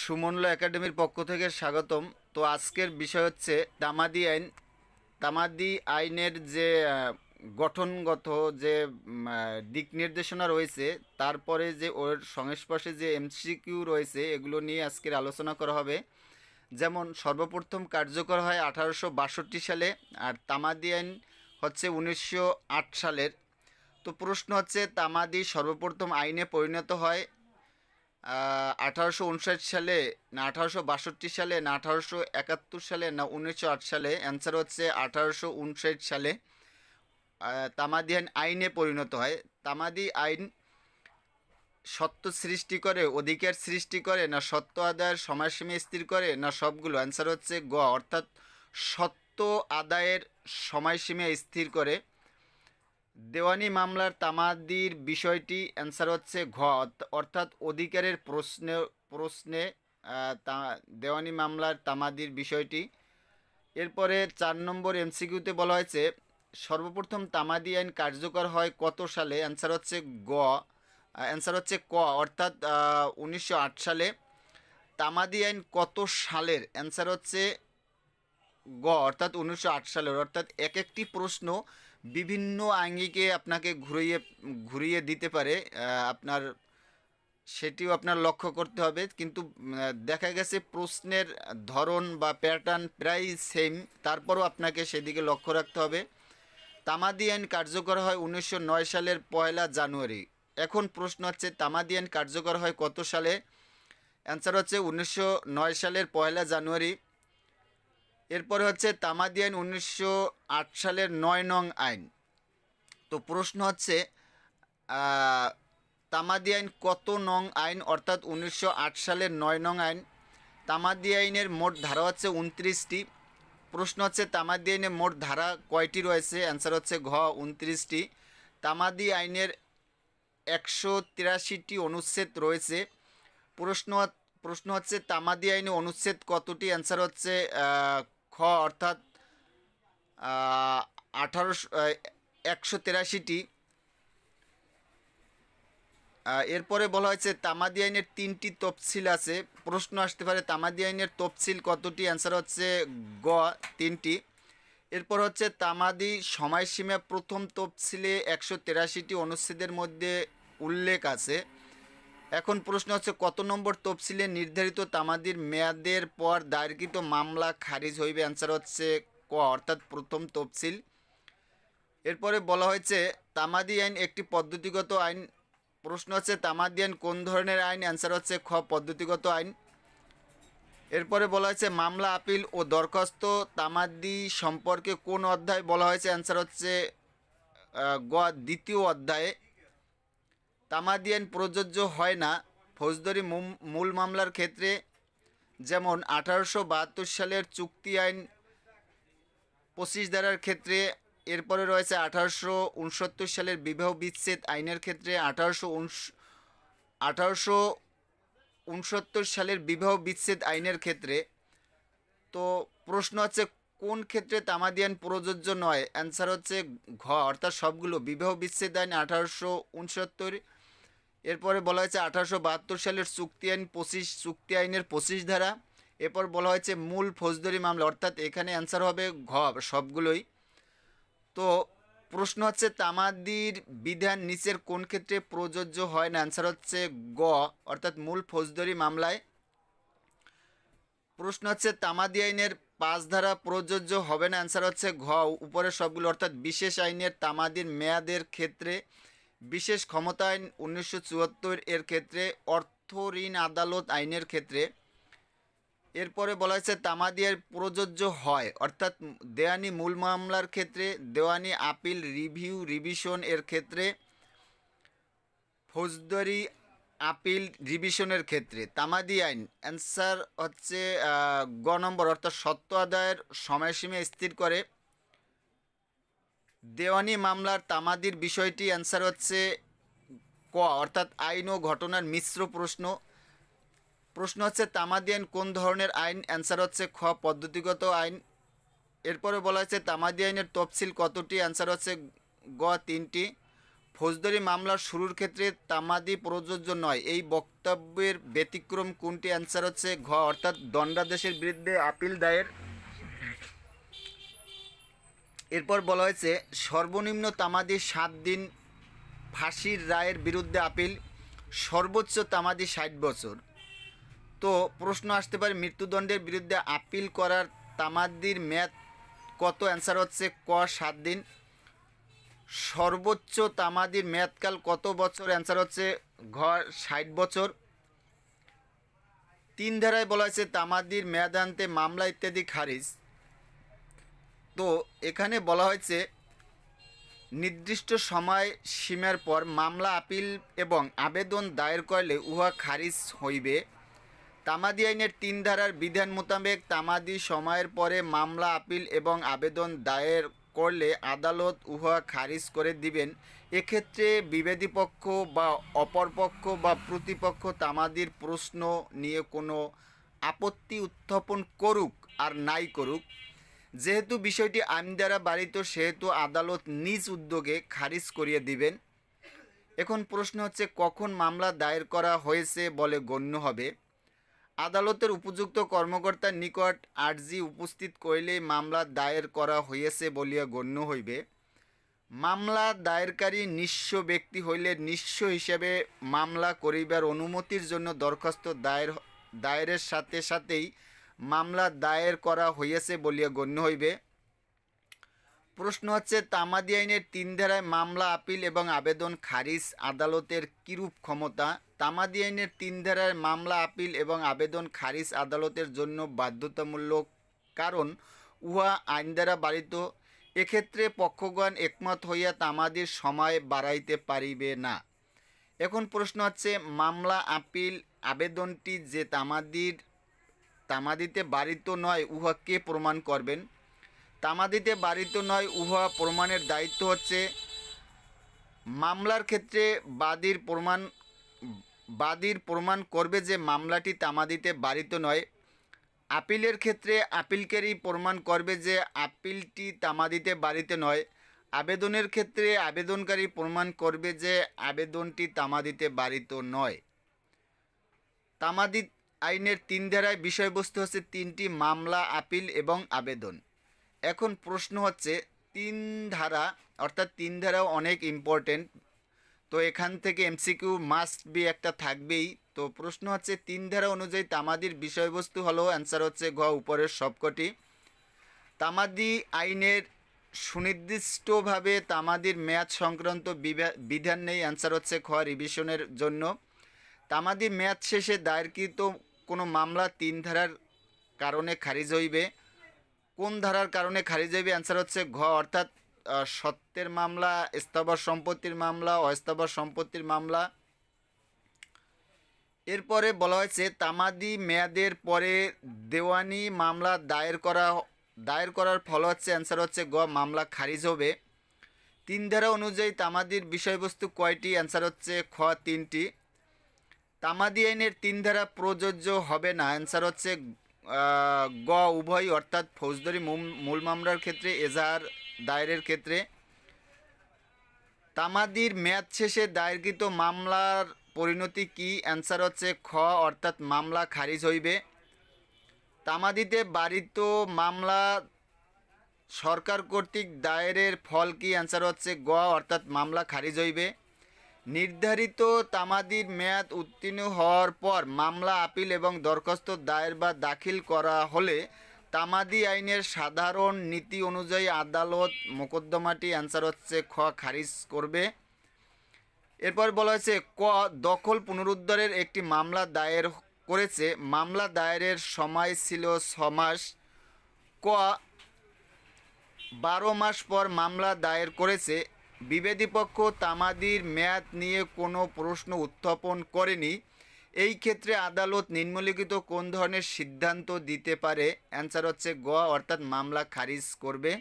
সুমনল একাডেমির পক্ষ থেকে স্বাগতম। তো আজকের বিষয় হচ্ছে তামাদি আইন। তামাদি আইনের যে গঠনগত যে দিক নির্দেশনা রয়েছে, তারপরে যে ওর সংস্পর্শে যে এমসিকিউ রয়েছে, এগুলো নিয়ে আজকের আলোচনা করা হবে। যেমন সর্বপ্রথম কার্যকর হয় 1862 সালে, আর তামাদি আইন হচ্ছে 1908 সালের। তো প্রশ্ন হচ্ছে, তামাদি সর্বপ্রথম আইনে পরিণত হয় 1859 সালে, না 1862 সালে, না 1871 সালে, না 1908 সালে? অ্যান্সার হচ্ছে 1859 সালে তামাদি আইন আইনে পরিণত হয়। তামাদি আইন সত্য সৃষ্টি করে, অধিকার সৃষ্টি করে, না সত্য আদায়ের সময়সীমা স্থির করে, না সবগুলো? অ্যান্সার হচ্ছে গ, অর্থাৎ সত্য আদায়ের সময়সীমা স্থির করে। দেওয়ানি মামলার তামাদির বিষয়টি? অ্যান্সার হচ্ছে ঘ, অর্থাৎ অধিকারের প্রশ্নে প্রশ্নে দেওয়ানি মামলার তামাদির বিষয়টি। এরপরে 4 নম্বর এমসিকিউতে বলা হয়েছে, সর্বপ্রথম তামাদি আইন কার্যকর হয় কত সালে? অ্যান্সার হচ্ছে গ, অ্যান্সার হচ্ছে ক, অর্থাৎ 1908 সালে। তামাদি আইন কত সালের? অ্যান্সার হচ্ছে গ, অর্থাৎ 1908 সালের। অর্থাৎ এক একটি প্রশ্ন বিভিন্ন আঙ্গিকে আপনাকে ঘুরিয়ে ঘুরিয়ে দিতে পারে, আপনার সেটিও আপনার লক্ষ্য করতে হবে। কিন্তু দেখা গেছে প্রশ্নের ধরন বা প্যাটার্ন প্রায় সেম, তারপরও আপনাকে সেদিকে লক্ষ্য রাখতে হবে। তামাদি আইন কার্যকর হয় 1909 সালের 1 জানুয়ারি। এখন প্রশ্ন হচ্ছে, তামাদি আইন কার্যকর হয় কত সালে? অ্যান্সার হচ্ছে 1909 সালের 1 জানুয়ারি। এরপরে হচ্ছে তামাদি আইন 1908 সালের 9 নং আইন। তো প্রশ্ন হচ্ছে, তামাদি আইন কত নং আইন? অর্থাৎ 1908 সালের 9 নং আইন। তামাদি আইনের মোট ধারা হচ্ছে 29টি। প্রশ্ন হচ্ছে, তামাদি আইনে মোট ধারা কয়টি রয়েছে? অ্যান্সার হচ্ছে ঘ, 29টি। তামাদি আইনের 183টি অনুচ্ছেদ রয়েছে। প্রশ্ন প্রশ্ন হচ্ছে, তামাদি আইনে অনুচ্ছেদ কতটি? অ্যান্সার হচ্ছে খ, অর্থাৎ 183টি। এরপরে বলা হয়েছে, তামাদি আইনের 3টি তফসিল আছে। প্রশ্ন আসতে পারে, তামাদি আইনের তফসিল কতটি? অ্যান্সার হচ্ছে গ, 3টি। এরপর হচ্ছে, তামাদি সময়সীমা প্রথম তফসিলে 183টি অনুচ্ছেদের মধ্যে উল্লেখ আছে। এখন প্রশ্ন হচ্ছে, কত নম্বর তফসিলে নির্ধারিত তামাদির মেয়াদের পর দায়েরকৃত মামলা খারিজ হইবে? অ্যান্সার হচ্ছে ক, অর্থাৎ প্রথম তফসিল। এরপরে বলা হয়েছে, তামাদি আইন একটি পদ্ধতিগত আইন। প্রশ্ন হচ্ছে, তামাদি আইন কোন ধরনের আইন? অ্যান্সার হচ্ছে খ, পদ্ধতিগত আইন। এরপরে বলা হয়েছে, মামলা, আপিল ও দরখাস্ত তামাদি সম্পর্কে কোন অধ্যায় বলা হয়েছে? অ্যান্সার হচ্ছে গ, 2য় অধ্যায়ে। তামাদি আইন প্রযোজ্য হয় না ফৌজদারি মূল মামলার ক্ষেত্রে, যেমন 1872 সালের চুক্তি আইন 25 ধারার ক্ষেত্রে। এরপরে রয়েছে 1869 সালের বিবাহ বিচ্ছেদ আইনের ক্ষেত্রে, 1869 সালের বিবাহ বিচ্ছেদ আইনের ক্ষেত্রে। তো প্রশ্ন হচ্ছে, কোন ক্ষেত্রে তামাদি আইন প্রযোজ্য নয়? অ্যান্সার হচ্ছে ঘ, অর্থাৎ সবগুলো। বিবাহ বিচ্ছেদ আইন 1869। এরপরে বলা হয়েছে 1872 সালের চুক্তি আইনের 25 ধারা। এরপর বলা হয়েছে মূল ফৌজদারি মামলা, অর্থাৎ এখানে অ্যান্সার হবে ঘ, সবগুলোই। তো প্রশ্ন হচ্ছে, তামাদির বিধান নিচের কোন ক্ষেত্রে প্রযোজ্য হয় না? অ্যান্সার হচ্ছে গ, অর্থাৎ মূল ফৌজদারি মামলায়। প্রশ্ন হচ্ছে, তামাদি আইনের 5 ধারা প্রযোজ্য হবে না? অ্যান্সার হচ্ছে ঘ, উপরের সবগুলো, অর্থাৎ বিশেষ আইনের তামাদির মেয়াদের ক্ষেত্রে, বিশেষ ক্ষমতা আইন 1974 এর ক্ষেত্রে, অর্থ ঋণ আদালত আইনের ক্ষেত্রে। এরপরে বলা হয়েছে, তামাদি আইন প্রযোজ্য হয়, অর্থাৎ দেওয়ানি মূল মামলার ক্ষেত্রে, দেওয়ানি আপিল রিভিশন এর ক্ষেত্রে, ফৌজদারি আপিল রিভিশনের ক্ষেত্রে। তামাদি আইন অ্যান্সার হচ্ছে গ নম্বর, অর্থাৎ সত্য আদায়ের সময়সীমা স্থির করে। দেওয়ানি মামলার তামাদির বিষয়টি? অ্যান্সার হচ্ছে ক, অর্থাৎ আইন ও ঘটনার মিশ্র প্রশ্ন। প্রশ্ন হচ্ছে, তামাদি আইন কোন ধরনের আইন? অ্যান্সার হচ্ছে খ, পদ্ধতিগত আইন। এরপরে বলা হয়েছে, তামাদি আইনের তফসিল কতটি? অ্যান্সার হচ্ছে গ, 3টি। ফৌজদারি মামলা শুরুর ক্ষেত্রে তামাদি প্রযোজ্য নয়, এই বক্তব্যের ব্যতিক্রম কোনটি? অ্যান্সার হচ্ছে ঘ অর্থাৎ দণ্ডাদেশের বিরুদ্ধে আপিল দায়ের। এরপর বলা হয়েছে সর্বনিম্ন তামাদি 7 দিন, ফাঁসির রায়ের বিরুদ্ধে আপিল, সর্বোচ্চ তামাদি 60 বছর। তো প্রশ্ন আসতে পারে মৃত্যুদণ্ডের বিরুদ্ধে আপিল করার তামাদির মেয়াদ কত? অ্যান্সার হচ্ছে ক 7 দিন। সর্বোচ্চ তামাদির মেয়াদকাল কত বছর? অ্যান্সার হচ্ছে ঘ 60 বছর। 3 ধারায় বলা হয়েছে তামাদির মেয়াদান্তে মামলা ইত্যাদি খারিজ। তো এখানে বলা হয়েছে নির্দিষ্ট সময় সীমার পর মামলা আপিল এবং আবেদন দায়ের করলে উহা খারিজ হইবে। তামাদি আইনের 3 ধারার বিধান মোতাবেক তামাদি সময়ের পরে মামলা আপিল এবং আবেদন দায়ের করলে আদালত উহা খারিজ করে দিবেন। এক্ষেত্রে বিবাদী পক্ষ বা অপরপক্ষ বা প্রতিপক্ষ তামাদির প্রশ্ন নিয়ে কোনো আপত্তি উত্থাপন করুক আর নাই করুক, যেহেতু বিষয়টি আইন দ্বারা বাড়িত সেহেতু আদালত নিজ উদ্যোগে খারিজ করিয়ে দিবেন। এখন প্রশ্ন হচ্ছে কখন মামলা দায়ের করা হয়েছে বলে গণ্য হবে? আদালতের উপযুক্ত কর্মকর্তার নিকট আর্জি উপস্থিত করিলেই মামলা দায়ের করা হইয়াছে বলিয়া গণ্য হইবে। মামলা দায়েরকারী নিঃস্ব ব্যক্তি হইলে নিঃস্ব হিসাবে মামলা করিবার অনুমতির জন্য দরখাস্ত দায়েরের সাথে সাথেই মামলা দায়ের করা হইয়াছে বলিয়া গণ্য হইবে। প্রশ্ন হচ্ছে তামাদি আইনের 3 ধারায় মামলা আপিল এবং আবেদন খারিজ আদালতের কিরূপ ক্ষমতা? তামাদি আইনের 3 ধারায় মামলা আপিল এবং আবেদন খারিজ আদালতের জন্য বাধ্যতামূলক, কারণ উহা আইন দ্বারা বাড়িত। এক্ষেত্রে পক্ষগণ একমত হইয়া তামাদির সময় বাড়াইতে পারিবে না। এখন প্রশ্ন হচ্ছে মামলা আপিল আবেদনটি যে তামাদিতে বাড়িত নয় উহা কে প্রমাণ করবেন? তামাদিতে বাড়িত নয় উহা প্রমাণের দায়িত্ব হচ্ছে মামলার ক্ষেত্রে বাদীর প্রমাণ করবে যে মামলাটি তামাদিতে বাড়িত নয়। আপিলের ক্ষেত্রে আপিলকারী প্রমাণ করবে যে আপিলটি তামাদিতে বাড়িতে নয়। আবেদনের ক্ষেত্রে আবেদনকারী প্রমাণ করবে যে আবেদনটি তামাদিতে বাড়িত নয়। তামাদি আইনের 3 ধারায় বিষয়বস্তু হচ্ছে 3টি মামলা, আপিল এবং আবেদন। এখন প্রশ্ন হচ্ছে 3 ধারা অর্থাৎ 3 ধারাও অনেক ইম্পর্টেন্ট, তো এখান থেকে এমসিকিউ মাস্ট বি একটা থাকবেই। তো প্রশ্ন হচ্ছে 3 ধারা অনুযায়ী তামাদির বিষয়বস্তু হলো, অ্যান্সার হচ্ছে ঘ উপরের সবকটি। তামাদি আইনের সুনির্দিষ্টভাবে তামাদির মেয়াদ সংক্রান্ত বিধান নেই, অ্যান্সার হচ্ছে খ রিভিশনের জন্য। তামাদি মেয়াদ শেষে দায়েরকৃত কোনো মামলা 3 ধারার কারণে খারিজ হইবে। কোন ধারার কারণে খারিজ হইবে? অ্যান্সার হচ্ছে ঘ অর্থাৎ সত্যের মামলা, স্থাবর সম্পত্তির মামলা, অস্থাবর সম্পত্তির মামলা। এরপরে বলা হয়েছে তামাদি মেয়াদের পরে দেওয়ানি মামলা দায়ের করার ফল হচ্ছে, অ্যান্সার হচ্ছে গ মামলা খারিজ হবে। 3 ধারা অনুযায়ী তামাদির বিষয়বস্তু কয়টি? অ্যান্সার হচ্ছে খ 3টি। তামাদি আইনের 3 ধারা প্রযোজ্য হবে না, অ্যান্সার হচ্ছে গ উভয়, অর্থাৎ ফৌজদারি মূল মামলার ক্ষেত্রে এজাহার দায়েরের ক্ষেত্রে। তামাদির মেয়াদ শেষে দায়েরকৃত মামলার পরিণতি কি? অ্যান্সার হচ্ছে খ অর্থাৎ মামলা খারিজ হইবে। তামাদিতে বাড়িত মামলা সরকার কর্তৃক দায়েরের ফল কি? অ্যান্সার হচ্ছে গ অর্থাৎ মামলা খারিজ হইবে। নির্ধারিত তামাদির মেয়াদ উত্তীর্ণ হওয়ার পর মামলা আপিল এবং দরখাস্ত দায়ের বা দাখিল করা হলে তামাদি আইনের সাধারণ নীতি অনুযায়ী আদালত মোকদ্দমাটি, অ্যান্সার হচ্ছে খ খারিজ করবে। এরপর বলা হয়েছে ক দখল পুনরুদ্ধারের একটি মামলা দায়ের করেছে, মামলা দায়েরের সময় ছিল 6 মাস। ক 12 মাস পর মামলা দায়ের করেছে। বিবাদী পক্ষ তামাদির মেয়াদ নিয়ে কোনো প্রশ্ন উত্থাপন করেনি। এই ক্ষেত্রে আদালত নিম্নলিখিত কোন ধরনের সিদ্ধান্ত দিতে পারে? অ্যান্সার হচ্ছে গ অর্থাৎ মামলা খারিজ করবে।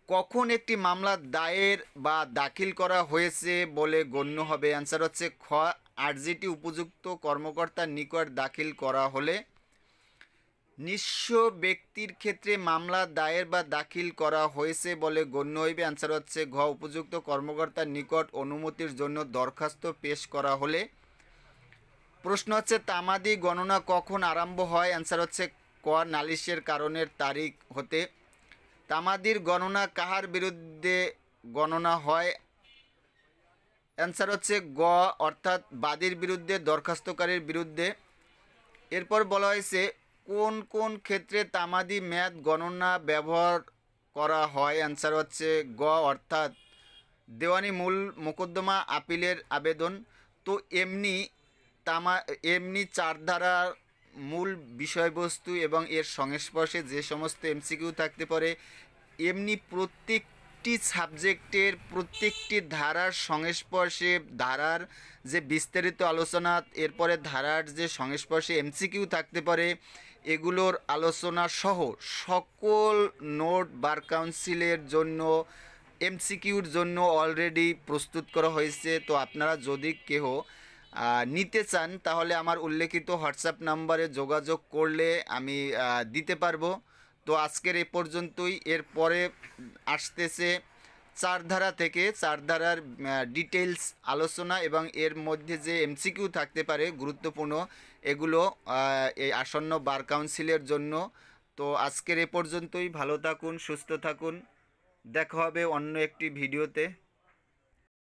কখন একটি মামলা দায়ের বা দাখিল করা হয়েছে বলে গণ্য হবে? অ্যান্সার হচ্ছে খ আর্জিটি উপযুক্ত কর্মকর্তার নিকট দাখিল করা হলে। নিঃস্ব ব্যক্তির ক্ষেত্রে মামলা দায়ের বা দাখিল করা হয়েছে বলে গণ্য হইবে। অ্যান্সার হচ্ছে ঘ, উপযুক্ত কর্মকর্তার নিকট অনুমতির জন্য দরখাস্ত পেশ করা হলে। প্রশ্ন হচ্ছে তামাদি গণনা কখন আরম্ভ হয়? অ্যান্সার হচ্ছে ক, নালিশের কারণের তারিখ হতে। তামাদির গণনা কাহার বিরুদ্ধে গণনা হয়? অ্যান্সার হচ্ছে গ, অর্থাৎ বাদীর বিরুদ্ধে, দরখাস্তকারীর বিরুদ্ধে। এরপর বলা হয়েছে কোন কোন ক্ষেত্রে তামাদি মেয়াদ গণনা ব্যবহার করা হয়? অ্যান্সার হচ্ছে গ, অর্থাৎ দেওয়ানি মূল মোকদ্দমা, আপিলের আবেদন। তো এমনি চার ধারার মূল বিষয়বস্তু এবং এর সংস্পর্শে যে সমস্ত এমসিকিউ থাকতে পারে, এমনি প্রত্যেকটি সাবজেক্টের প্রত্যেকটি ধারার সংস্পর্শে ধারার যে বিস্তারিত আলোচনা, এরপরে ধারার যে সংস্পর্শে এমসিকিউ থাকতে পারে, এগুলোর আলোচনা সহ সকল নোট বার কাউন্সিলের জন্য, এমসিকিউর জন্য অলরেডি প্রস্তুত করা হয়েছে। তো আপনারা যদি কেহ নিতে চান তাহলে আমার উল্লেখিত হোয়াটসঅ্যাপ নাম্বারে যোগাযোগ করলে আমি দিতে পারবো। তো আজকের এ পর্যন্তই। এরপরে আসতেছে চার ধারা থেকে চার ধারার ডিটেলস আলোচনা এবং এর মধ্যে যে এমসিকিউ থাকতে পারে গুরুত্বপূর্ণ, এগুলো এই আসন্ন বার কাউন্সিলের জন্য। তো আজকের এ পর্যন্তই। ভালো থাকুন, সুস্থ থাকুন, দেখা হবে অন্য একটি ভিডিওতে।